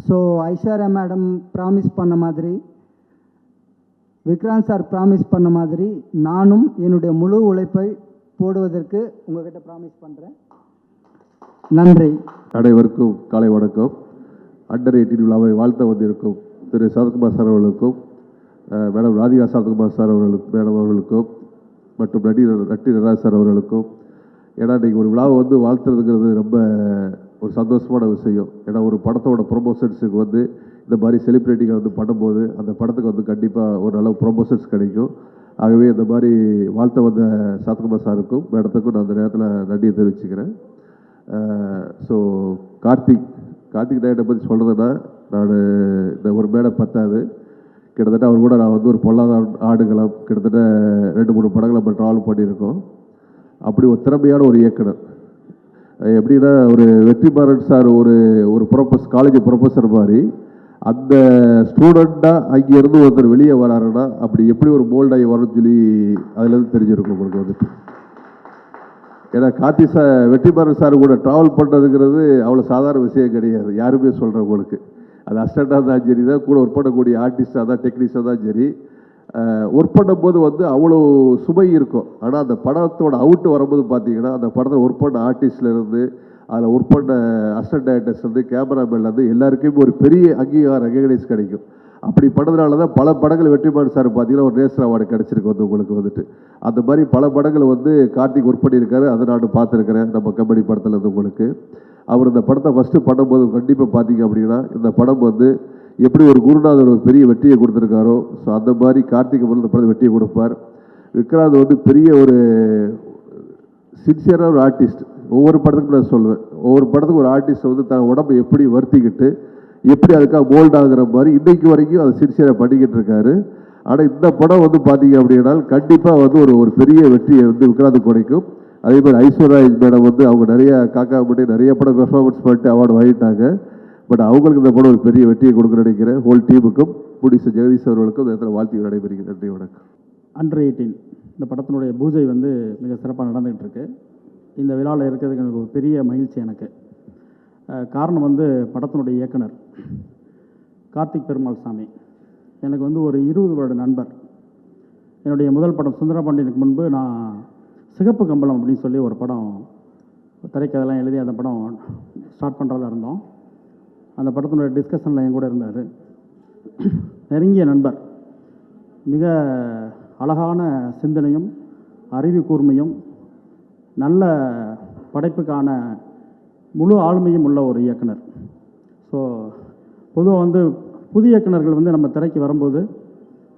ஸோ ஐஸ்வர்யா மேடம் ப்ராமிஸ் பண்ண மாதிரி, விக்ராந்த் சார் ப்ராமிஸ் பண்ண மாதிரி நானும் என்னுடைய முழு உழைப்பை போடுவதற்கு உங்கள்கிட்ட ப்ராமிஸ் பண்ணுறேன். நன்றி. அனைவருக்கும் காலை வணக்கம். அண்டர் 18 விழாவை வாழ்த்த வந்திருக்கும் திரு சரத்குமார் சார் அவர்களுக்கும், மேடம் ராதிகா சரத்குமார் சார் அவர்களுக்கும் மற்றும் நட்டி நடராஜ் சார் அவர்களுக்கும். ஏன்னா இன்றைக்கி ஒரு விழாவை வந்து வாழ்த்துறதுங்கிறது ரொம்ப ஒரு சந்தோஷமான விஷயம். ஏன்னா ஒரு படத்தோட ப்ரொமோஷன்ஸுக்கு வந்து இந்த மாதிரி செலிப்ரிட்டிகள் வந்து பண்ணும்போது அந்த படத்துக்கு வந்து கண்டிப்பாக ஒரு நல்ல ப்ரொமோஷன்ஸ் கிடைக்கும். ஆகவே இந்த மாதிரி வாழ்த்த வந்த சரத்குமார் சாருக்கும் மேடத்துக்கும் நான் அந்த நேரத்தில் நன்றியை தெரிவிச்சுக்கிறேன். ஸோ கார்த்திக் டைரக்டரை பற்றி சொல்கிறதுன்னா, நான் இந்த ஒரு மேடை பத்தாது, கிட்டத்தட்ட அவர் கூட நான் வந்து ஒரு பொல்லாத ஆடுகளம் கிட்டத்தட்ட 2-3 படங்களை நம்ம ட்ராவல் பண்ணியிருக்கோம். அப்படி ஒரு திறமையான ஒரு இயக்குனர். எப்படின்னா ஒரு வெற்றிமாறன் சார் ஒரு காலேஜ் ப்ரொஃபஸர் மாதிரி, அந்த ஸ்டூடெண்ட்டாக அங்கேருந்து ஒருத்தர் வெளியே வராருன்னா அப்படி எப்படி ஒரு மோல்டாகி வரும்னு சொல்லி அதுலேருந்து தெரிஞ்சிருக்கும் உங்களுக்கு வந்துட்டு. ஏன்னா வெற்றிமாறன் சார் கூட ட்ராவல் பண்ணுறதுங்கிறது அவ்வளோ சாதாரண விஷயம் கிடையாது. யாருமே சொல்கிறவங்களுக்கு அது அசிஸ்டண்ட்டாக தான் சரி தான், கூட ஒர்க் பண்ணக்கூடிய ஆர்டிஸ்டாக தான், டெக்னீஷியனாக தான் சரி, ஒர்க் பண்ணும்போது வந்து அவ்வளோ சுமை இருக்கும். ஆனால் அந்த படத்தோட அவுட்டு வரும்போது பார்த்தீங்கன்னா, அந்த படத்தில் ஒர்க் பண்ண ஆர்டிஸ்ட்லேருந்து, அதில் ஒர்க் பண்ண அசிஸ்டன்ட் டைரக்டர்ஸ்லேருந்து, கேமராமேன்லேருந்து எல்லாருக்குமே ஒரு பெரிய அங்கீகாரம், ரெகக்னைஸ் கிடைக்கும். அப்படி பண்ணதுனால தான் பல படங்கள் வெற்றிமாறன் சார் பார்த்தீங்கன்னா ஒரு நேஷனல் அவார்டு கிடச்சிருக்கு வந்து உங்களுக்கு வந்துட்டு. அந்த மாதிரி பல படங்கள் வந்து கார்த்திக் ஒர்க் பண்ணியிருக்காரு, அதை நான் பார்த்துருக்கிறேன் நம்ம கம்பெனி படத்தில் இருந்து உங்களுக்கு. அவர் இந்த படத்தை ஃபஸ்ட்டு பண்ணும்போது கண்டிப்பாக பார்த்தீங்க அப்படின்னா, இந்த படம் வந்து எப்படி ஒரு குருநாதர் ஒரு பெரிய வெற்றியை கொடுத்துருக்காரோ, ஸோ அந்த மாதிரி கார்த்திக் இந்த படத்தை வெற்றியை கொடுப்பார். விக்ராந்த் வந்து பெரிய ஒரு சின்சியரான ஒரு ஆர்டிஸ்ட். ஒவ்வொரு படத்துக்கும் நான் சொல்லுவேன், ஒவ்வொரு படத்துக்கும் ஒரு ஆர்டிஸ்ட் வந்து தன் உடம்பை எப்படி வருத்திக்கிட்டு எப்படி அதுக்காக போல்ட் ஆகுற மாதிரி இன்றைக்கு வரைக்கும் அதை சின்சியராக பண்ணிக்கிட்டு இருக்காரு. ஆனால் இந்த படம் வந்து பார்த்தீங்க அப்படின்னா கண்டிப்பாக வந்து ஒரு பெரிய வெற்றியை வந்து விக்ராந்த் கிடைக்கும். அதே மாதிரி ஐஸ்வர்யா மேடம் வந்து அவங்க நிறைய காக்கா பட்டி நிறைய படம் பெர்ஃபார்மன்ஸ் பண்ணிட்டு அவார்டு வாங்கிட்டாங்க. பட் அவங்களுக்கு இந்த படம் ஒரு பெரிய வெற்றியை கொடுக்க நினைக்கிறேன். ஹோல் டீமுக்கும் ப்ரொடியூசர் ஜெகதீஷ் அவர்களுக்கும் இந்த இடத்துல வாழ்த்து நடைபெறுகிறேன். நன்றி, வணக்கம். அண்டர் 18 இந்த படத்தினுடைய பூஜை வந்து மிக சிறப்பாக நடந்துகிட்டு இருக்கு. இந்த விழாவில் இருக்கிறதுக்கு எனக்கு ஒரு பெரிய மகிழ்ச்சி எனக்கு. காரணம் வந்து படத்தினுடைய இயக்குனர் கார்த்திக் பெருமாள் சாமி எனக்கு வந்து ஒரு 20 வருட நண்பர். என்னுடைய முதல் படம் சுந்தரபாண்டியனுக்கு முன்பு நான் சிகப்பு கம்பளம் அப்படின்னு சொல்லி ஒரு படம் திரைக்கதெல்லாம் எழுதி அந்த படம் ஸ்டார்ட் பண்ணுறதா இருந்தோம். அந்த படத்தினுடைய டிஸ்கஷனில் என் கூட இருந்தார். நெருங்கிய நண்பர். மிக அழகான சிந்தனையும் அறிவு கூர்மையும் நல்ல படைப்புக்கான முழு ஆளுமையும் உள்ள ஒரு இயக்குனர். ஸோ பொதுவாக வந்து புதிய இயக்குனர்கள் வந்து நம்ம திரைக்கு வரும்போது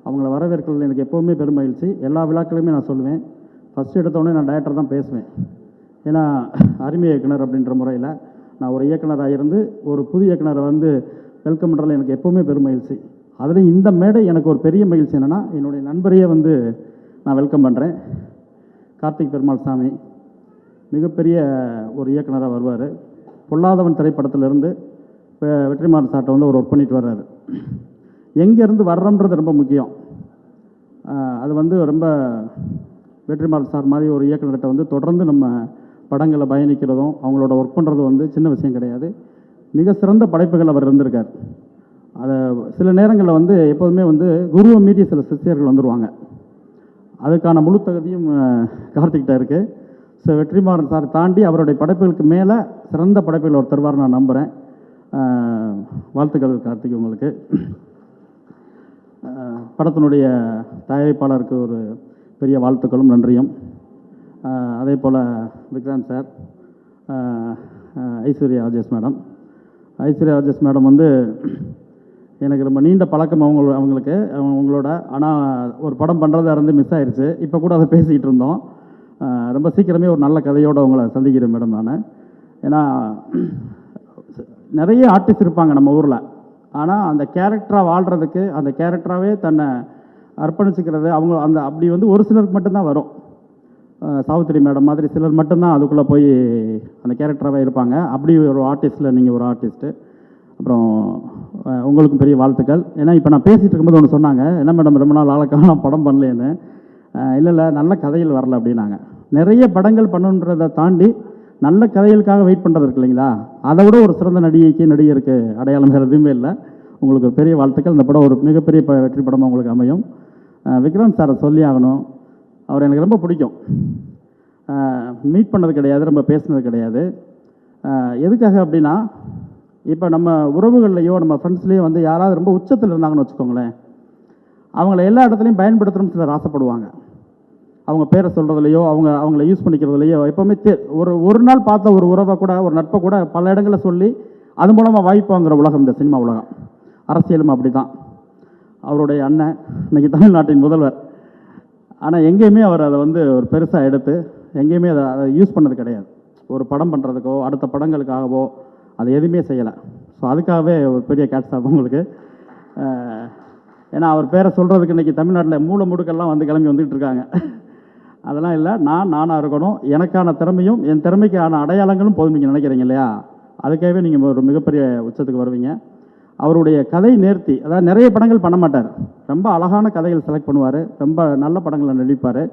அவங்கள வரவேற்கிறது எனக்கு எப்போவுமே பெருமகிழ்ச்சி. எல்லா விழாக்களுமே நான் சொல்லுவேன், ஃபஸ்ட்டு எடுத்தோடனே நான் டைரக்டர் தான் பேசுவேன். ஏன்னா அருமை இயக்குனர் அப்படின்ற முறையில் நான் ஒரு இயக்குனராக இருந்து ஒரு புதிய இயக்குனரை வந்து வெல்கம் பண்ணுறதுல எனக்கு எப்போவுமே பெருமகிழ்ச்சி. அதில் இந்த மேடை எனக்கு ஒரு பெரிய மகிழ்ச்சி என்னென்னா என்னுடைய நண்பரையே வந்து நான் வெல்கம் பண்ணுறேன். கார்த்திக் பெருமாள் சாமி மிகப்பெரிய ஒரு இயக்குனராக வருவார். பொல்லாதவன் திரைப்படத்திலிருந்து இப்போ வெற்றிமாறன் சார்ட்ட வந்து ஒரு ஒர்க் பண்ணிட்டு வர்றாரு. எங்கேருந்து வர்றோன்றது ரொம்ப முக்கியம். அது வந்து ரொம்ப வெற்றிமாறன் சார் மாதிரி ஒரு இயக்குனர்கிட்ட வந்து தொடர்ந்து நம்ம படங்களை பயணிக்கிறதும் அவங்களோட ஒர்க் பண்ணுறதும் வந்து சின்ன விஷயம் கிடையாது. மிக சிறந்த படைப்புகள் அவர் இருந்திருக்கார். அதை சில நேரங்களில் வந்து எப்போதுமே வந்து குருவை மீறி சில சிஷ்யர்கள் வந்துடுவாங்க. அதுக்கான முழு தகுதியும் கார்த்திக்கிட்ட இருக்குது. ஸோ வெற்றிமாறன் சார் தாண்டி அவருடைய படைப்புகளுக்கு மேலே சிறந்த படைப்புகள் அவர் தருவார் நான் நம்புகிறேன். வாழ்த்துக்கள் கார்த்திக் உங்களுக்கு. படத்தினுடைய தயாரிப்பாளருக்கு ஒரு பெரிய வாழ்த்துக்களும் நன்றியும். அதே போல் விக்ராந்த் சார், ஐஸ்வர்யா ராஜேஷ் மேடம் வந்து எனக்கு ரொம்ப நீண்ட பழக்கம் அவங்களுக்கு அவங்களோட. ஆனால் ஒரு படம் பண்ணுறதா இருந்து மிஸ் ஆயிடுச்சு. இப்போ கூட அதை பேசிக்கிட்டு இருந்தோம். ரொம்ப சீக்கிரமே ஒரு நல்ல கதையோடு அவங்கள சந்திக்கிறேன் மேடம் நான். ஏன்னா நிறைய ஆர்டிஸ்ட் இருப்பாங்க நம்ம ஊரில். ஆனால் அந்த கேரக்டராக வாழ்கிறதுக்கு அந்த கேரக்டராகவே தன்னை அர்ப்பணிச்சுக்கிறது அவங்க அந்த அப்படி வந்து ஒரு சிலருக்கு மட்டும்தான் வரும். சாவித்திரி மேடம் மாதிரி சிலர் மட்டும்தான் அதுக்குள்ளே போய் அந்த கேரக்டராகவே இருப்பாங்க. அப்படி ஒரு ஆர்டிஸ்ட்டில் நீங்கள் ஒரு ஆர்டிஸ்ட்டு. அப்புறம் உங்களுக்கும் பெரிய வாழ்த்துக்கள். ஏன்னா இப்போ நான் பேசிகிட்டு இருக்கும்போது ஒன்று சொன்னாங்க, என்ன மேடம் ரொம்ப நாள் ஆளுக்காக படம் பண்ணலேன்னு. இல்லை நல்ல கதைகள் வரல அப்படின்னாங்க. நிறைய படங்கள் பண்ணுன்றதை தாண்டி நல்ல கதைகளுக்காக வெயிட் பண்ணுறது இருக்கு இல்லைங்களா, அதை விட ஒரு சிறந்த நடிகருக்கு அடையாளம் வேறு எதுவுமே இல்லை. உங்களுக்கு ஒரு பெரிய வாழ்த்துக்கள். இந்த படம் ஒரு மிகப்பெரிய வெற்றி படமாக உங்களுக்கு அமையும். விக்ராந்த் சாரை சொல்லி ஆகணும். அவர் எனக்கு ரொம்ப பிடிக்கும். மீட் பண்ணது கிடையாது, ரொம்ப பேசினது கிடையாது. எதுக்காக அப்படின்னா இப்போ நம்ம உறவுகள்லையோ நம்ம ஃப்ரெண்ட்ஸ்லேயோ வந்து யாராவது ரொம்ப உச்சத்தில் இருந்தாங்கன்னு வச்சுக்கோங்களேன், அவங்கள எல்லா இடத்துலையும் பயன்படுத்தணும்னு சிலர் ஆசைப்படுவாங்க. அவங்க பேரை சொல்கிறதுலையோ அவங்கள யூஸ் பண்ணிக்கிறதுலையோ எப்போவுமே ஒரு நாள் பார்த்த ஒரு உறவை கூட ஒரு நட்பை கூட பல இடங்களில் சொல்லி அது மூலமாக வாய்ப்பு வாங்குகிற உலகம் இந்த சினிமா உலகம். அரசியலும் அப்படி தான். அவருடைய அண்ணன் இன்றைக்கி தமிழ்நாட்டின் முதல்வர். ஆனால் எங்கேயுமே அவர் அதை வந்து ஒரு பெருசாக எடுத்து எங்கேயுமே அதை யூஸ் பண்ணது கிடையாது. ஒரு படம் பண்ணுறதுக்கோ அடுத்த படங்களுக்காகவோ அதை எதுவுமே செய்யலை. ஸோ அதுக்காகவே ஒரு பெரிய கேட்ஸ் ஆகும் உங்களுக்கு. ஏன்னா அவர் பேரை சொல்கிறதுக்கு இன்றைக்கி தமிழ்நாட்டில் மூளை முடுக்கெல்லாம் வந்து கிளம்பி வந்துகிட்டு இருக்காங்க. அதெல்லாம் இல்லை, நானாக இருக்கணும். எனக்கான திறமையும் என் திறமைக்கான அடையாளங்களும் போதும் நீங்கள் நினைக்கிறீங்க இல்லையா, அதுக்காகவே நீங்கள் ஒரு மிகப்பெரிய உச்சத்துக்கு வருவீங்க. அவருடைய கதை நேர்த்தி, அதாவது நிறைய படங்கள் பண்ண மாட்டார், ரொம்ப அழகான கதைகள் செலக்ட் பண்ணுவார், ரொம்ப நல்ல படங்களை நடிப்பார்.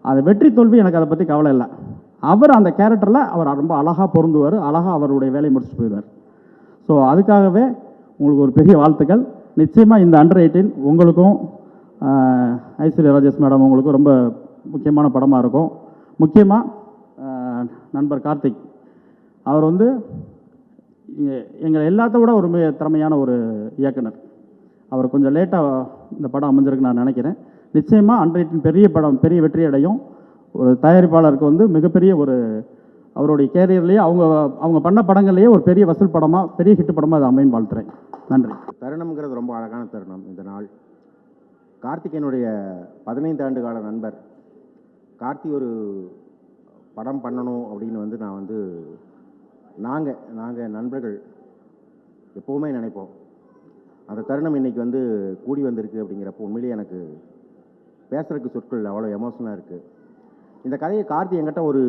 அது வெற்றி தோல்வி எனக்கு அதை பற்றி கவலை இல்லை. அவர் அந்த கேரக்டரில் அவர் ரொம்ப அழகாக பொருந்துவார், அழகாக அவருடைய வேலையை முடிச்சுட்டு போயிடுவார். ஸோ அதுக்காகவே உங்களுக்கு ஒரு பெரிய வாழ்த்துக்கள். நிச்சயமாக இந்த அண்டர் 18 உங்களுக்கும் ஐஸ்வர்யா ராஜேஷ் மேடம் உங்களுக்கும் ரொம்ப முக்கியமான படமாக இருக்கும். முக்கியமாக நண்பர் கார்த்திக் அவர் வந்து எங்களை எல்லாத்த விட ஒரு திறமையான ஒரு இயக்குனர். அவர் கொஞ்சம் லேட்டாக இந்த படம் அமைஞ்சிருக்கு நான் நினைக்கிறேன். நிச்சயமாக அண்டர் 18 பெரிய படம் பெரிய வெற்றி அடையும். ஒரு தயாரிப்பாளருக்கு வந்து மிகப்பெரிய ஒரு அவருடைய கேரியர்லேயே அவங்க பண்ண படங்கள்லேயே ஒரு பெரிய வசூல் படமாக பெரிய ஹிட் படமாக அது அமைன்னு வாழ்த்துறேன். நன்றி. தருணம்ங்கிறது ரொம்ப அழகான தருணம். இந்த நாள் கார்த்திகேயனுடைய 15 ஆண்டு கால நண்பர். கார்த்தி ஒரு படம் பண்ணணும் அப்படின்னு வந்து நான் வந்து நாங்கள் நண்பர்கள் எப்போவுமே நினைப்போம். அந்த தருணம் இன்றைக்கி வந்து கூடி வந்திருக்கு அப்படிங்கிறப்போ உண்மையிலேயே எனக்கு பேசுகிறதுக்கு சொற்கள் அவ்வளோ எமோஷனலாக இருக்குது. இந்த கதையை கார்த்தி என்கிட்ட ஒரு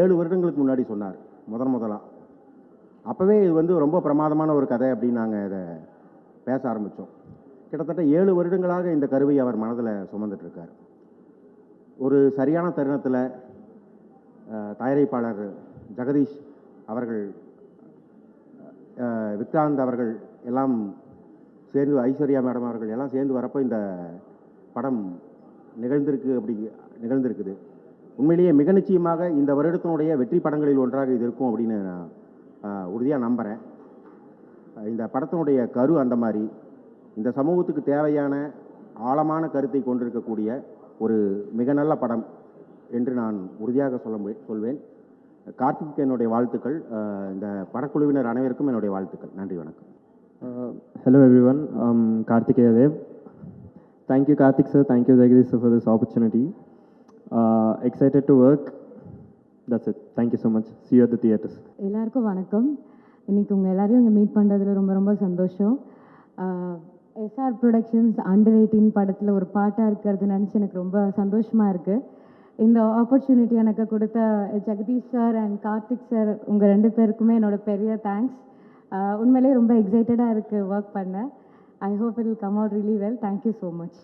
7 வருடங்களுக்கு முன்னாடி சொன்னார் முதலாக. அப்போவே இது வந்து ரொம்ப பிரமாதமான ஒரு கதை அப்படின்னு நாங்கள் இதை பேச ஆரம்பித்தோம். கிட்டத்தட்ட 7 வருடங்களாக இந்த கருவை அவர் மனதில் சுமந்துட்டுருக்கார். ஒரு சரியான தருணத்தில் தயாரிப்பாளர் ஜெகதீஷ் அவர்கள், விக்ராந்த் அவர்கள் எல்லாம் சேர்ந்து, ஐஸ்வர்யா மேடம் அவர்கள் எல்லாம் சேர்ந்து வரப்போ இந்த படம் நிகழ்ந்திருக்குது. உண்மையிலேயே மிக நிச்சயமாக இந்த வருடத்தினுடைய வெற்றி படங்களில் ஒன்றாக இது இருக்கும் அப்படின்னு நான் உறுதியாக நம்புகிறேன். இந்த படத்தினுடைய கரு அந்த மாதிரி இந்த சமூகத்துக்கு தேவையான ஆழமான கருத்தை கொண்டிருக்கக்கூடிய ஒரு மிக நல்ல படம் என்று நான் உறுதியாக சொல்வேன். கார்த்திக் என்னுடைய வாழ்த்துக்கள். இந்த படக்குழுவினர் அனைவருக்கும் என்னுடைய வாழ்த்துக்கள். நன்றி, வணக்கம். Hello everyone, Karthikeya Dev. Thank you Karthik sir, thank you Jagadish sir for this opportunity. Excited to work. That's it. Thank you so much. See you at the theaters. எல்லாருக்கும் வணக்கம். இன்றைக்கி உங்கள் எல்லாரையும் இங்கே மீட் பண்ணுறதுல ரொம்ப ரொம்ப சந்தோஷம். எஸ்ஆர் ப்ரொடக்ஷன்ஸ் அண்டர் 18 படத்தில் ஒரு பாட்டாக இருக்கிறது நினச்சி எனக்கு ரொம்ப சந்தோஷமாக இருக்குது. இந்த ஆப்பர்ச்சுனிட்டி எனக்கு கொடுத்த Jagadish sir and Karthik sir, உங்கள் 2 பேருக்குமே என்னோட பெரிய தேங்க்ஸ். உண்மையிலே ரொம்ப எக்ஸைட்டடாக இருக்குது ஒர்க் பண்ண. I hope it will come out really well. Thank you so much.